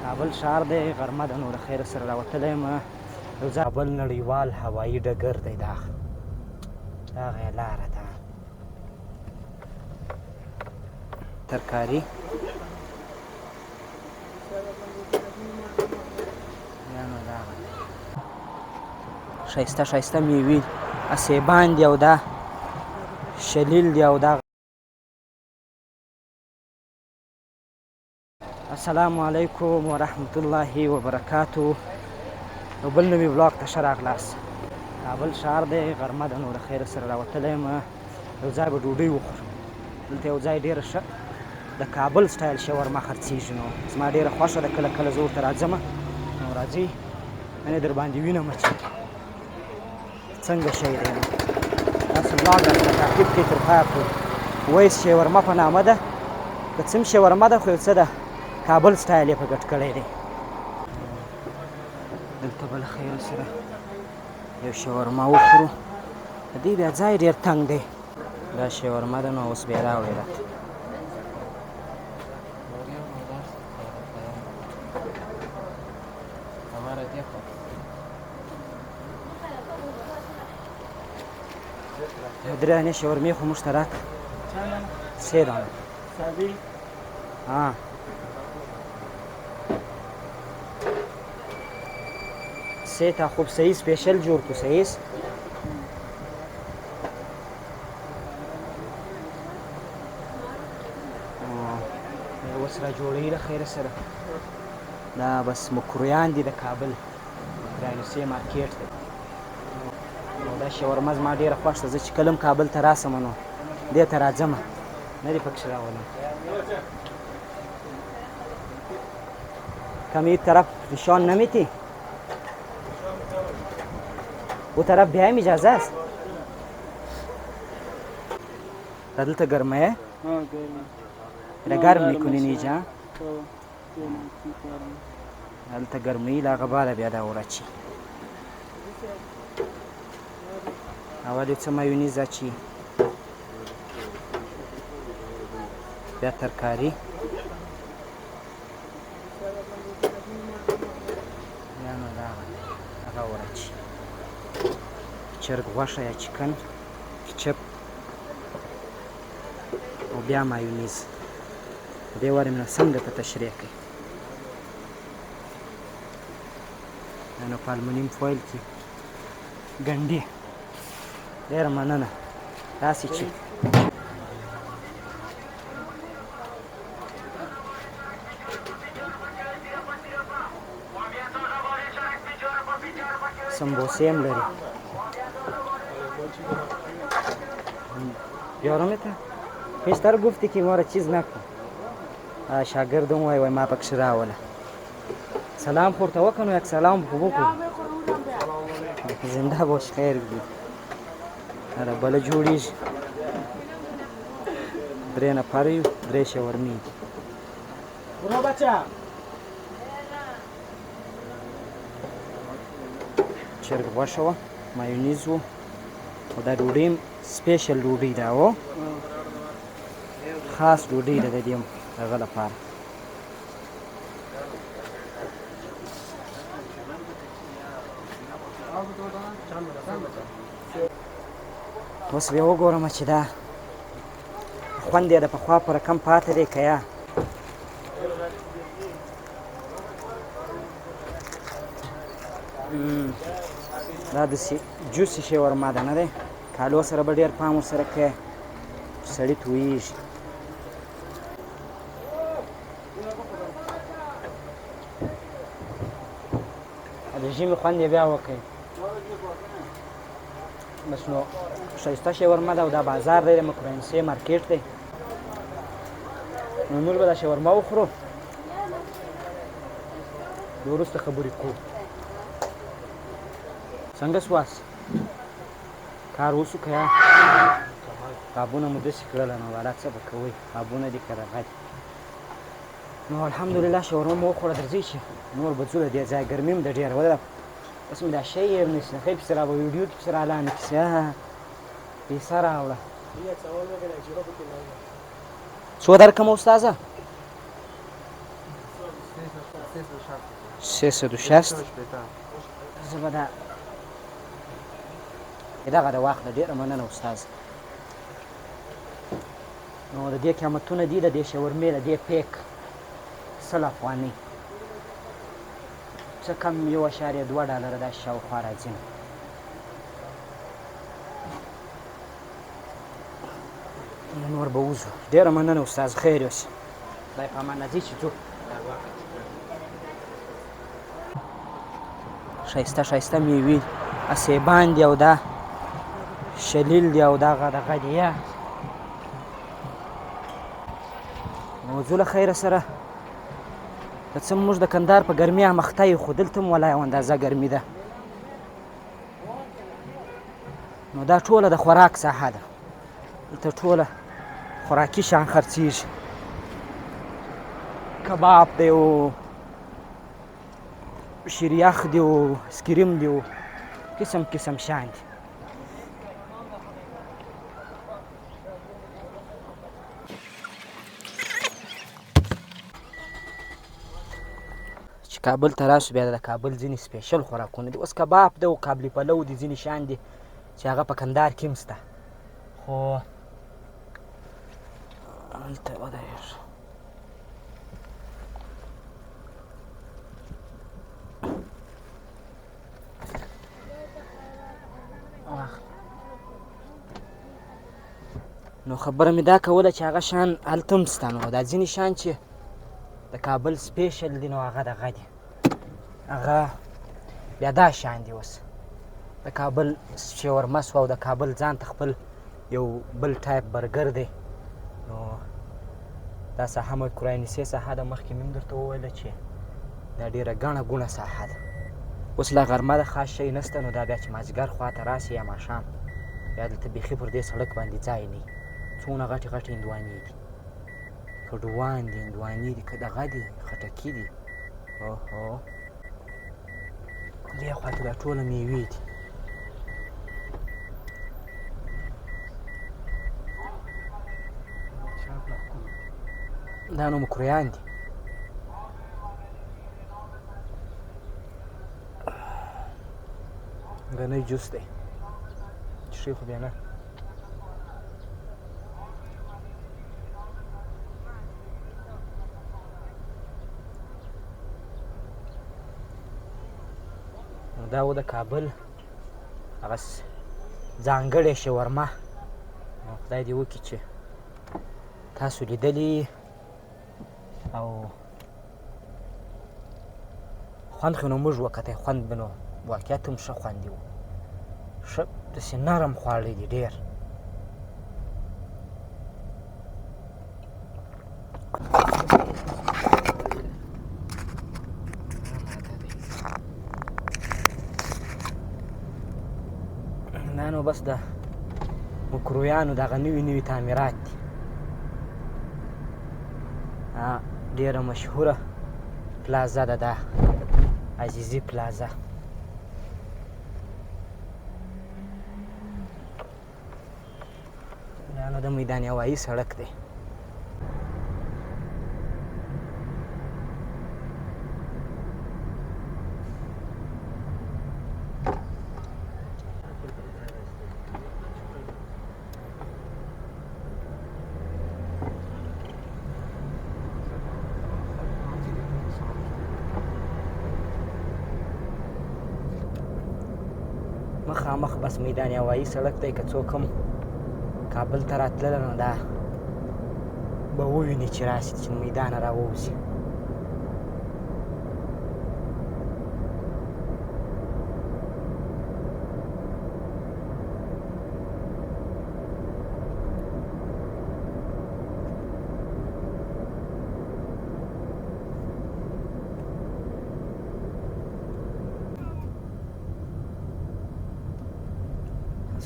کابل ښار دی، غرمه ده، نو د خیره سره راوتلی یم. یو ځای کابل نړیوال هوایي ډګر دی. دغه یې لاره ده. ترکاري ښایسته ښایسته میوې، سیبان دي او دا شلیل دی او دا. السلام علیکم ورحمت الله وبرکاتو. یو بل نوي بلاګ ته ښه راغلاست. کابل ښار دی، غرمه ده، نو د خیره سره راوتلی یم. یو ځای به ډوډۍ وخورو. دلته یو ځای ډېره ښه د کابل سټایل شاورما خرڅېږي. نو زما ډېره خوښه ده، کله کله زه ورته راځم. نو راځئ یعنې در باندې وینم چې څنګه شی دی. نو داسې بلاګ درته تعقیب کړئ تر پایه پورې. ویس شاورما په نامه ده. که څه هم شاورما ده، خو یو څه ده کابل سټایل یې په ګډ کړی دی. دلته به له خیره سره یو شاورما وخورو. د دې بیا ځای ډېر تنګ دی. دا شاورما ده، نو اوس بیا یې راوړې راته. درې دانې شاورمې خو موږ ته راکړه. 3 دانه हाँ 3 تا خوب صحیح سپیشل جوړ کو صحیح اوس را جوړوي له خیره سره. دا بس مکرویان دي د کابل، مکرویانوسې مارکیټ دی. نو دا شاورما زما ډېره خوښ ده. زه چې کله هم کابل ته راسم نو دې ته راځم، نه دې پکښې راولم. کم این طرف نشان نمیتی؟ او طرف بیایم اجازه است؟ دلته گرمه؟ हाँ गर्म را گرم میکنین اینجا؟ دلته گرمی لاغه بالا بیا دا ورچی. اول یو څه مایونیز اچي، بیا ترکاري، بیا نو دغه ورچي، چرګ غوښه یا چکن، کچپ او بیا مایونیز. په دې وارې مې سم درته تشریح کړي. دا نو په المونیم فویل کې ګنډي. ډېره مننه. داسې چې سمبوسې هم لري. بیارم ته پیشتر گفتی که ما را چیز نکن. شاگردم وای ما پکش راوله. سلام خورته وکنو، یک سلام خوب بکن. زنده باش، خیر بید. اره بله جوړیږي. 3 نفر یو، 3 شاورمې دي. برو بچه چرګ غوښه وه، مایونیز و، او دا ډوډۍ هم سپیشل ډوډۍ ده و، خاص ډوډۍ ده د دې هغه لپاره. اوس بیا وګورم چې دا خوند یې د پخوا په رقم پاتې دی که یا دا د جوسي شاورما ده، نه دی؟ کالو سره به ډېر پام ورسره کوې، سړي تویېږي. د ژمي خوند یې بیا وکړئ. بس نو ښایسته شاورما ده او دا بازار دی، د مکرویانوسې مارکیټ دی. نو موږ به دا شاورما وخورو، د وروسته خبرې کوو. څنګه سواست؟ کار وسو که یا قابونه مو داسې کړله، نو والا څه به کوئ؟ قابونه دي که دغه دي. نو الحمدلله شاورما مو وخوړه. درځئ چې نور به ځو د دې ځای، ګرمي هم ده ډېره وده. بس مې دا شی یې نسخې پسې را به ویډیو کې پسې رالاندې کړي. پیسه راوړه. څو درکړم استاذه؟ 360. زه به دغه د واخله. ډېره مننه استاذ. نو د دې قیمتونه دي د دې شاورمې د دې پیک 100 افغانۍ، څه کم 1.2 ډالره دا شاوخوا راځي. نور به وځو. ډېره مننه استاذ. خیر اوسې. خدای په امان. راځئ چې ځو. ښایسته ښایسته میوې اسیبان دي او دا شلیل دی او دغه دی. نو ځو له خیره سره. که څه موږ د کندهار په ګرمۍ امخته یو، خو دلته هم ولا یو اندازه ګرمي ده. نو دا ټوله د خوراک ساحه ده. دلته ټوله خوراکي شیان خرڅېږي. کباب دی او شیریخ دی او اسکریم دی او قسم قسم شیان دي. چې کابل ته راسو بیا د کابل ځینې سپیشل خوراکونه دي. اوس کباب دی او کابلي پلو دي، ځینې شیان دي چې هغه په کندهار کې هم شته، خو هلته ودرېږه. نو خبره مې دا کوله چې هغه شیان هلته هم شته. نو دا ځینې شیان چې د کابل سپیشل دي نو هغه دغه دي، هغه بیا دا شیان دي. اوس د کابل شاورما سوه او د کابل ځان ته خپل یو بل ټایپ برګر دی. نو دا ساحه مې کورانیسې ساحه ده. مخکې مې هم درته وویله چې دا ډېره ګڼه ګوڼه ساحه ده. اوس لا غرمه ده، خاص شی نشته. نو دا بیا چې مازدیګر خواته راسي یا ماښام، بیا دلته بیخي پر دې سړک باندې ځای نه وي. څونه غټې غټې هندوانې دي، کډوان دي، هندوانې دي، که دغه دي، خټکي دي. اوهو دې خواته دا ټوله میوې دي. دا نو مکرویان دي. ګنی جوس دی، څښي خو بیا نه. نو دا و د کابل هغه ځانګړې شاورما. نو خدای دې وکړي چې تاسو لیدلي او خوند خو نو موږ وکتی. خوند به نو واقعیت هم ښه خوند یې و. ښه داسې نرم خواړه دي ډېر. دا نو بس د مکرویانو دغه نوي نوي تعمیرات دي. ډېره مشهوره پلازا ده دا عزیزي پلازا. دا نو د میدان هوایي سړک دی. مخامخ بس میدان هوایي سړک دی. که څوک هم کابل ته راتلله نو دا به وویني چې راسي، چې میدانه راووځي.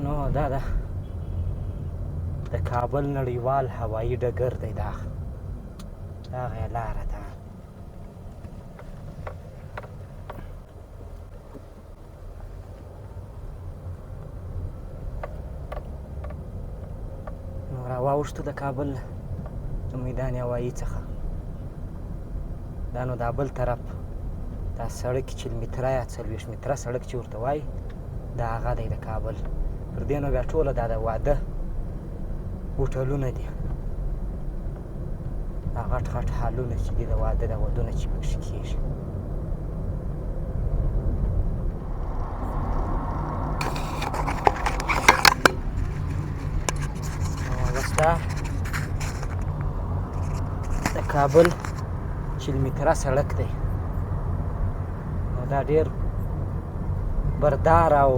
نو دا ده د کابل نړیوال هوایي ډګر دی. دا دغه یې لاره ده. نو راواوښتو د کابل د میدان هوایي څخه. دا نو دا بل طرف دا سړک چې متره یا 40 متره سړک چې ورته وایي دا هغه دی د کابل. پر دې نو بیا ټوله دا د واده هوټلونه دي، دا غټ غټ هالونه چې دي د واده د ودونه چې پکښې کېږي. بس دا د کابل 40 متره سړک دی. نو دا ډېر بردار او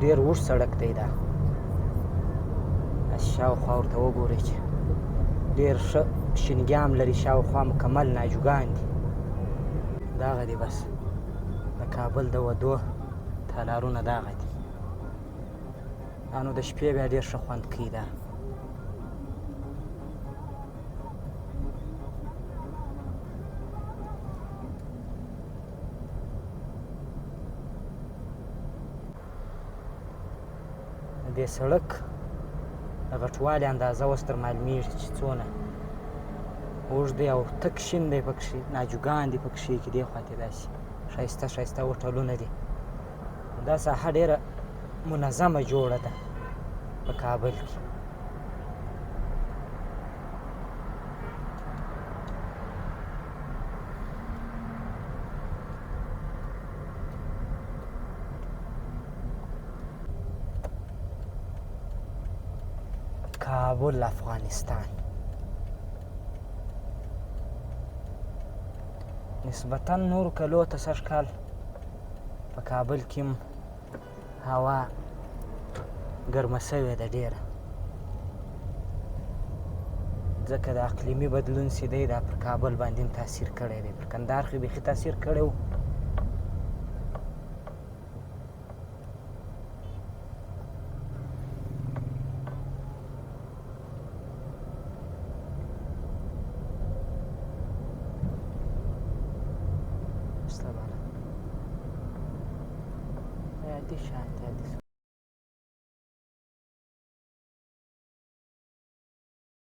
ډېر اوږد سړک دی. دا شاوخوا ورته وګورئ چې ډېر ښه شینګیام لري، شاوخوا مکمل ناجوګان دي. دغه دی بس د کابل د ودو تالارونه دغه دي. دا نو د شپې بیا ډېر ښه خوند کوي. دا د دې سړک د غټوالي اندازه اوس در معلومیږي چې څونه اوږد دی او تک شین دی پکښې، ناجوګان دي پکښې کې دې خواته داسې ښایسته ښایسته هوټلونه دي. دا ساحه ډېره منظمه جوړه ده په کابل کې. کابل افغانستان نسبتا نورو کلو ته سږ کال په کابل کې هم هوا ګرمه سوې ده ډېره، ځکه د اقلیمي بدلون چې دی دا پر کابل باندې هم تاثیر کړی دی. پر کندهار خو بیخي تاثیر کړی و. Sta bene. Di sciante,